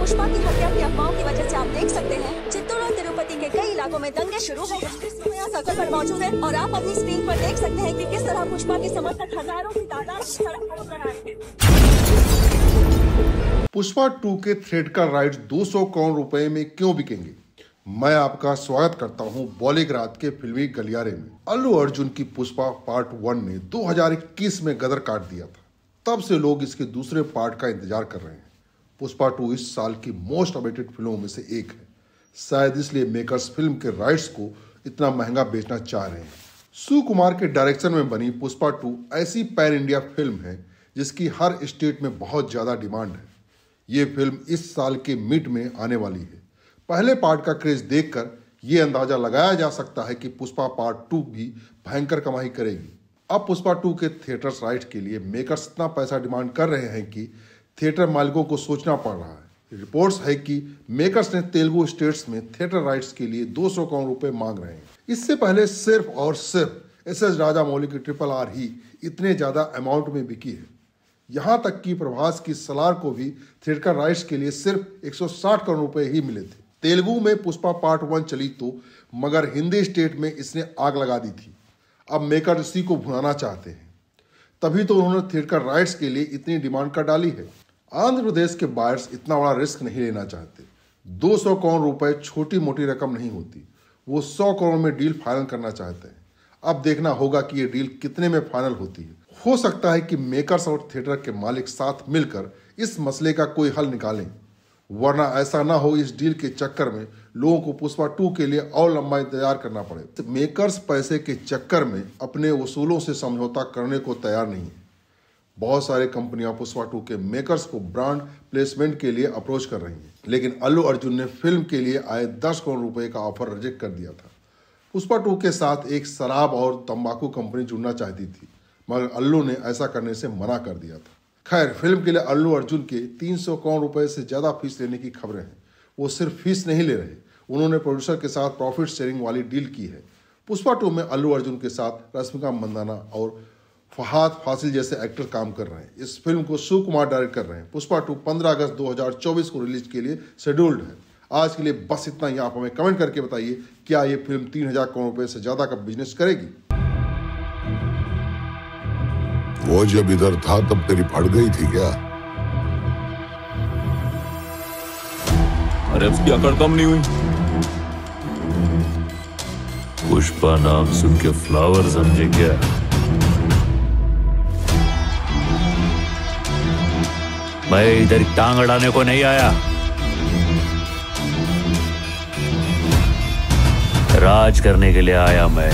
पुष्पा की हत्या की अफवाहों की वजह से आप देख सकते हैं चित्तूर और तिरुपति के कई इलाकों में दंगे शुरू हो गए। इस समय सर्कल पर मौजूद है और आप अपनी स्क्रीन पर देख सकते हैं कि किस तरह पुष्पा के समर्थक हजारों की तादाद में सड़क पर उतर आए हैं। पुष्पा 2 के थिएटर राइट्स 200 करोड़ रुपए में क्यों बिकेंगे? मैं आपका स्वागत करता हूं बॉलीग्राज के फिल्मी गलियारे में। अल्लू अर्जुन की पुष्पा पार्ट 1 ने 2021 में गदर काट दिया था। तब से लोग इसके दूसरे पार्ट का इंतजार कर रहे हैं। पुष्पा 2 इस साल की मोस्ट अवेटेड फिल्मों में से एक है। शायद इसलिए मेकर्स फिल्म के राइट्स को इतना महंगा बेचना चाह रहे हैं। सुकुमार के डायरेक्शन में बनी पुष्पा 2 ऐसी पैन इंडिया फिल्म है जिसकी हर स्टेट में बहुत ज्यादा डिमांड है। ये फिल्म इस साल के मिड में आने वाली है। पहले पार्ट का क्रेज देखकर ये अंदाजा लगाया जा सकता है कि पुष्पा पार्ट 2 भी भयंकर कमाई करेगी। अब पुष्पा 2 के थिएटर्स राइट्स के लिए मेकर्स इतना पैसा डिमांड कर रहे हैं कि थिएटर मालिकों को सोचना पड़ रहा है। रिपोर्ट्स है कि मेकर्स ने तेलुगु स्टेट्स में थिएटर राइट्स के लिए 200 करोड़ रुपए मांग रहे हैं। इससे पहले सिर्फ और सिर्फ एस.एस. राजामौली की RRR ही इतने ज्यादा अमाउंट में बिकी है। यहां तक कि प्रभास की सलार को भी थिएटर राइट्स के लिए सिर्फ 160 करोड़ रुपए ही मिले थे। तेलुगु में पुष्पा पार्ट 1 चली तो, मगर हिंदी स्टेट में इसने आग लगा दी थी। अब मेकर इसी को भुनाना चाहते हैं, तभी तो उन्होंने थिएटर राइट्स के लिए इतनी डिमांड कर डाली है। आंध्र प्रदेश के बायर्स इतना बड़ा रिस्क नहीं लेना चाहते। 200 करोड़ रुपए छोटी मोटी रकम नहीं होती। वो 100 करोड़ में डील फाइनल करना चाहते हैं। अब देखना होगा कि ये डील कितने में फाइनल होती है। हो सकता है कि मेकर्स और थिएटर के मालिक साथ मिलकर इस मसले का कोई हल निकालें, वरना ऐसा ना हो इस डील के चक्कर में लोगों को पुष्पा 2 के लिए और लंबा इंतजार करना पड़े। मेकर्स पैसे के चक्कर में अपने वसूलों से समझौता करने को तैयार नहीं है। बहुत सारे कंपनियां पुष्पा 2 के मेकर्स को ब्रांड प्लेसमेंट के लिए अप्रोच कर रही हैं, लेकिन अल्लू अर्जुन ने फिल्म के लिए आए 10 करोड़ रुपए का ऑफर रिजेक्ट कर दिया था। पुष्पा 2 के साथ एक शराब और तंबाकू कंपनी जुड़ना चाहती थी, मगर अल्लू ने ऐसा करने से मना कर दिया था। खैर, फिल्म के लिए अल्लू अर्जुन के 300 करोड़ रुपए से ज्यादा फीस लेने की खबरें हैं। वो सिर्फ फीस नहीं ले रहे, उन्होंने प्रोड्यूसर के साथ प्रॉफिट शेयरिंग वाली डील की है। पुष्पा 2 में अल्लू अर्जुन के साथ रश्मिका मंदाना और फहाद फासिल जैसे एक्टर काम कर रहे हैं। इस फिल्म को सुकुमार डायरेक्ट कर रहे हैं। पुष्पा 2 15 अगस्त 2024 को रिलीज के लिए शेड्यूल्ड है। आज के लिए बस इतना ही। आप हमें कमेंट करके बताइए, क्या ये फिल्म 3000 करोड़ रुपए से ज्यादा का बिजनेस करेगी? वो जब इधर था तब तेरी फट गई थी क्या? अरे उसकी अकड़ कम नहीं हुई। पुष्पा नाम सुन के फ्लावर समझे क्या? मैं इधर टांग अड़ाने को नहीं आया, राज करने के लिए आया मैं।